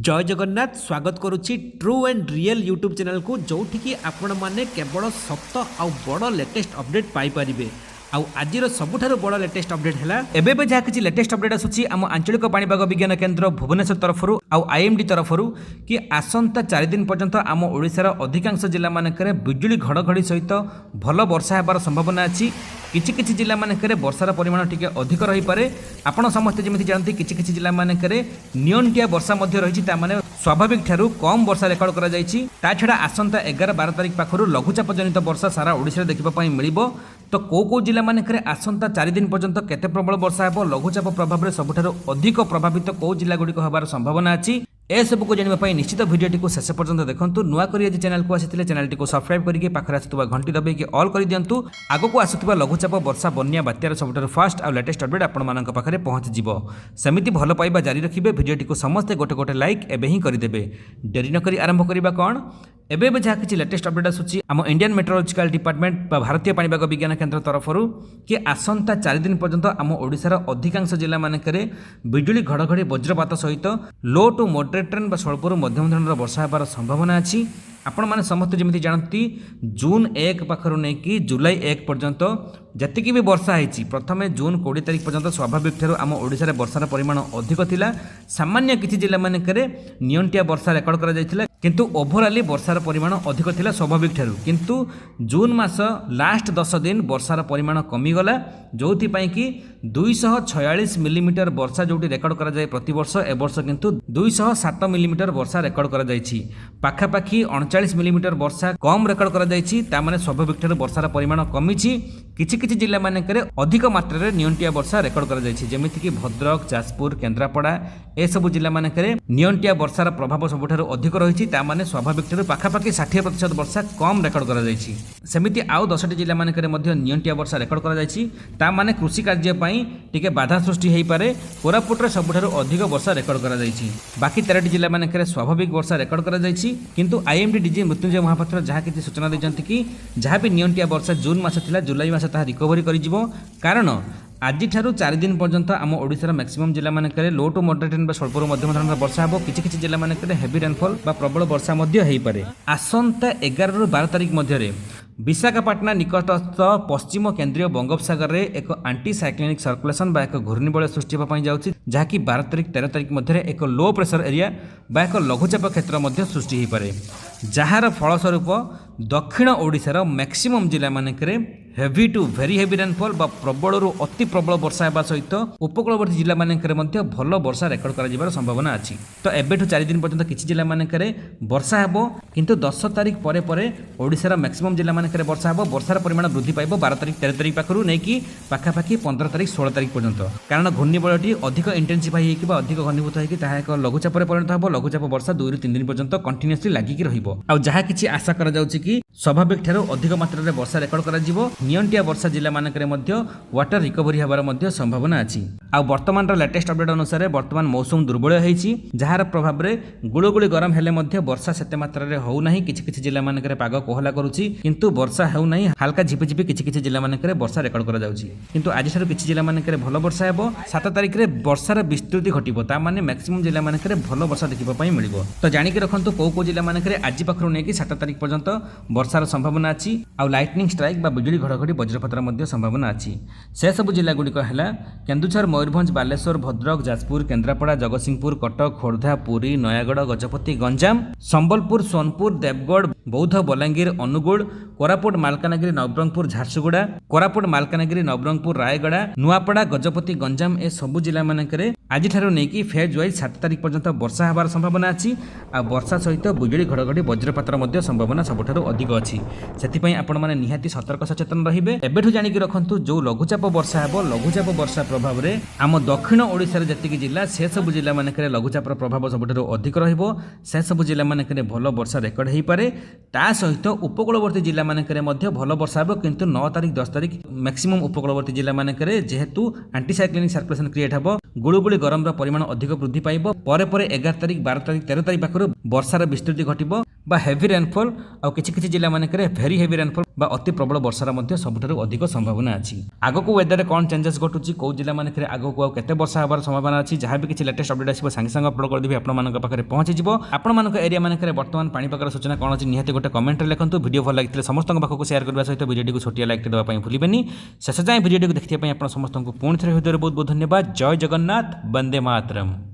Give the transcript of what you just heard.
जय जगन्नाथ स्वागत करुच्ची true and real YouTube channel को जोठिकी आपण माने केवल सत आउ बड़ लेटेस्ट अपडेट पाई परिबे। आउ आजिर सबुठारु बड़ लेटेस्ट अपडेट है एबे जहाँ किसी लेटेस्ट अपडेट आसूची आम आंचलिक पाणीपाग विज्ञान केन्द्र भुवनेश्वर तरफ आउ आईएमडी तरफ कि आसंता 4 दिन पर्यंत आम ओडिशार अधिकांश जिला मानकरे बिजुली घड़घड़ी सहित भल वर्षा हेबार संभावना अछि। किछि किछि जिला मानकरे वर्षार परिमाण टिके अधिक रही पारे। आपण समस्त जेमिति जानती किछि किछि जिला मानकरे नियंटिया वर्षा मध्य रही ता माने स्वाभाविक ठारू कम वर्षा रेकर्ड करा जायछि। ता छडा आसंता 11-12 तारिख पाखरु लघुचाप जनित वर्षा सारा ओडिसा देखिबा पई मिलिबो। तो को जिला मानकरे आसंता 4 दिन पर्यंत केते प्रबल वर्षा हेबो, लघुचाप प्रभाव रे सबुठारु अधिक प्रभावित को जिला गुडी को हबार संभावना अछि। ए सब को जानिबा पई निश्चित वीडियोटी को शेष पर्यंत देखंतु। नुआ करी आज चैनल को आसीथिले चैनलटी को सब्सक्राइब करिके पाखरे आसुतबा घंटी दबाई के ऑल करि दियंतु। आगो को आसुतबा लघुचाप वर्षा बन्या बात्यार सबुठारु फास्ट आ लेटेस्ट अपडेट आपण मानक पाखरे पहुंच जिवो। सेमिति भलो पाइबा जारी रखिबे। वीडियोटी को समस्त गोटे गोटे लाइक एबे ही करि देबे। देरी न करी आरंभ करिबा कोन एबे जहाँ किसी लेटेस्ट अपडेट आसूची आम इंडियन मेट्रोलॉजिकल डिपार्टमेंट भारतीय पाणीपाग विज्ञान केन्द्र तरफ कि आसंता 4 दिन पर्यंत आम ओडिशार अधिकांश जिला मानकरे बिजुली घड़घड़ी वज्रपात सहित लो टू मॉडरेट ट्रेन स्वल्परू मध्यम धरणर वर्षा हेबार संभावना अछि। आपण माने समस्त जमिति जानती जून 1 पाखरु नै कि जुलाई 1 पर्यंत जतिकि भी वर्षा होईची प्रथमे जून 20 तारिख पर्यंत स्वाभाविक ठारू आम ओडिसा रे वर्षार परिमाण अधिक थिला। सामान्य किछि जिला मानकरे नियंटिया वर्षा रेकर्ड करा जायथिला किंतु ओभरऑली वर्षार परिमाण अधिक थिला स्वाभाविक ठारू। किंतु जून मास लास्ट 10 दिन वर्षार परिमाण कमी गला जोथि पई कि 246 मिलीमीटर वर्षा जोटी रेकर्ड करा जाय प्रति वर्ष ए वर्ष किंतु 207 मिलीमीटर वर्षा रेकर्ड करा जायछि। पाखापाखी 39 मिलीमीटर वर्षा कम रेकर्ड करा जायछि। ता माने स्वाभाविक ठारू वर्षार परिमाण कमिछि। किछि किछि जिला मानकरे अधिक मात्रा रे नियंटिया वर्षा रेकर्ड करा जायछि जेमिति कि भद्रक, जाजपुर, केन्द्रापड़ा ए सब जिला मानकरे नियंटिया वर्षार प्रभाव सबुठारु अधिक रहिछि। ता माने स्वाभाविक ठारू पाखापाखी 60% वर्षा कम रेकर्ड करा जायछि। सेमिति आउ 10टी जिला मानकरे मध्ये नियंटिया वर्षा रेकर्ड करा जायछि। ता माने कृषि कार्य पई टिके बाधा सृष्टि हेई पारे। कोरापुट रे सबुठारु अधिक वर्षा रेकर्ड करा जायछि। बाकी 13टी जिला मानकरे स्वाभाविक वर्षा रेकर्ड करा जायछि। किंतु आईएमडी डीजी मृत्युंजय महापात्र जहाँ किछि सूचना दैछन्ति कि जहाँ भी नियंटिया वर्षा जून मास थिला जुलाई मास ताहा रिकवरी करि जिवो। कारण आज ठारू 4 दिन पर्यंत आम ओडिशार मैक्सिमम जिला मानकरे लो टू मॉडरेट बा स्वल्परू मध्यम धरणर वर्षा हेबो। किछि किछि जिला मानकरे हेवी रेनफॉल बा प्रबल वर्षा मध्य हेई पारे। आसंता 11 रु 12 तारिख मध्यरे विशाखापाटना निकटस्थ पश्चिम केन्द्रीय बंगोपसागर रे एक आंटी साइक्लोनिक सर्कुलेशन बा एक घूर्णिबलय सृष्टि होबा पई जाउछि जहा कि 12 तारिख 13 तारिख मध्यरे एक लो प्रेशर एरिया बा एक लघुचाप क्षेत्र मध्य सृष्टि हेई पारे। जार फलस्वरूप दक्षिण ओडिशार मैक्सिमम जिला मानकरे heavy to very heavy rainfall बा प्रबल रु अति प्रबल वर्षा हेबा सहित उपकूलवर्ती जिला मानकरे मध्ये भल वर्षा रेकर्ड करा जिबार संभावना अछि। तो एबेठु 4 दिन पर्यंत किछि जिला मानकरे वर्षा हेबो किंतु 10 तारिख परे परे ओडिशार मैक्सिमम जिला मानकरे वर्षा हेबो। वर्षार परिमाण वृद्धि पाइबो 12 तारिख 13 तारिख पाखरु नै कि पाखापाखी 15 तारिख 16 तारिख पर्यंत। कारण घूर्णिबलयटी अधिक इंटेंसिफाई हेकि बा अधिक घनीभूत हेकि ताहा एक लघुचाप रे परिणत हेबो। लघुचाप वर्षा 2 रु 3 दिन पर्यंत कंटीन्यूअसली लागि कि रहिबो। आ जहा किछि आशा करा जाउछि कि स्वाभाविक ठारू अधिक मात्रा रे वर्षा रेकर्ड करा जिवो। नियंटिया वर्षा जिला मानकरे मध्ये वाटर रिकवरी हेबार मध्ये संभावना अछि। आ वर्तमान रो लेटेस्ट अपडेट अनुसार वर्तमान मौसम दुर्बल हेछि जहार प्रभाव रे गुळगुळी गरम हेले मध्ये वर्षा सेते मात्रा रे होउ नाही। किछि किछि जिला मानकरे पाग कोहला करूछि किंतु वर्षा हेउ नाही। हल्का झिपिझिपि किछि किछि जिला मानकरे वर्षा रेकर्ड करा जाउछि किंतु आज ठारू किछि जिला मानकरे भल वर्षा हेबो। 7 तारिख रे वर्षार विस्तृति घटिबो ता माने मैक्सिमम जिला मानकरे भल वर्षा देखिबा पई मिलिबो। तो जानि के रखंतु को जिला मानकरे आज पाखरु नै कि 7 तारिख पर्यंत वर्षार संभावना अछि। आ लाइटनिंग स्ट्राइक बा बिजुली घड़घड़ी वज्रपातर मध्ये संभावना अछि। से सब जिला गुडी हला केन्दुझर, मयूरभंज, बालेश्वर, भद्रक, जाजपुर, केन्द्रापड़ा, जगतसिंहपुर, कटक, खोर्धा, पुरी, नयागढ़, गजपति, गंजाम, संबलपुर, सोनपुर, देवगढ़, बौद्ध, बलांगीर, अनुगुल, कोरापुट, मालकानगिरी, नवरंगपुर, झारसुगुड़ा, कोरापुट, मालकानगिरी, नवरंगपुर, रायगड़ा, नुआपड़ा, गजपति, गंजाम ए सब जिला मानकरे आज ठारू नै कि फेज वाइज 7 तारिख पर्यंत वर्षा हेबार संभावना अछि। आ वर्षा सहित बिजुली घड़घड़ी वज्रपातर मध्ये संभावना सबठारु अधिक अछि। सेति पई आपण माने निहाती सतर्क सचेतन रहिबे। एबेठु जानि कि रखंतु जो लघुचाप वर्षा हेबो लघुचाप वर्षा प्रभाव रे आम दक्षिण ओडिसा जतिकि जिला से सब जिला मानकरे लघुचापर प्रभाव सबठारु अधिक रहिबो। से सब जिला मानकरे भल वर्षा रेकर्ड हेई पारे। ता सहित उपकूलवर्ती जिला मानकरे मध्ये भल वर्षा हेबो किंतु 9 तारिख 10 तारिख मैक्सिमम उपकूलवर्ती जिला मानकरे जेहेतु एंटी साइक्लोनिक सर्कुलेशन क्रिएट हेबो गुळुगुळी गरम परिमाण अधिक वृद्धि पाइबो। परे परे 11 तारिख 12 तारिख 13 तारिख पाखरु वर्षार विस्तृति घटिबो। बा हेवी रेनफॉल आउ किछि जिला मानकरे भेरी हेवी रेनफॉल बा अति प्रबल वर्षार मध्य सबुठारु अधिक संभावना अछि आगको वेदर कोन चेंजेस घटुची को जिला मानकरे आगको आउ केते वर्षा हबार संभावना अछि जहाँ भी किछि लेटेस्ट अपडेट आसीबो संगे संगे अपलोड कर देबी आपण मानक पाखरे पहुंची जिवो आपण मानक एरिया मानकरे वर्तमान पानी पाकर सूचना कोन अछि निहाते गोटे कमेंट रे लेखंतु वीडियो भल लागितले समस्त पाखको शेयर करबा सहित वीडियो को छोटिया लाइक देबा पई भूलिबेनी शेष जाय वीडियो को देखिया पई आपण समस्त को पूर्ण थरे हृदय बहुत बहुत धन्यवाद जय जगन्नाथ वंदे मातरम।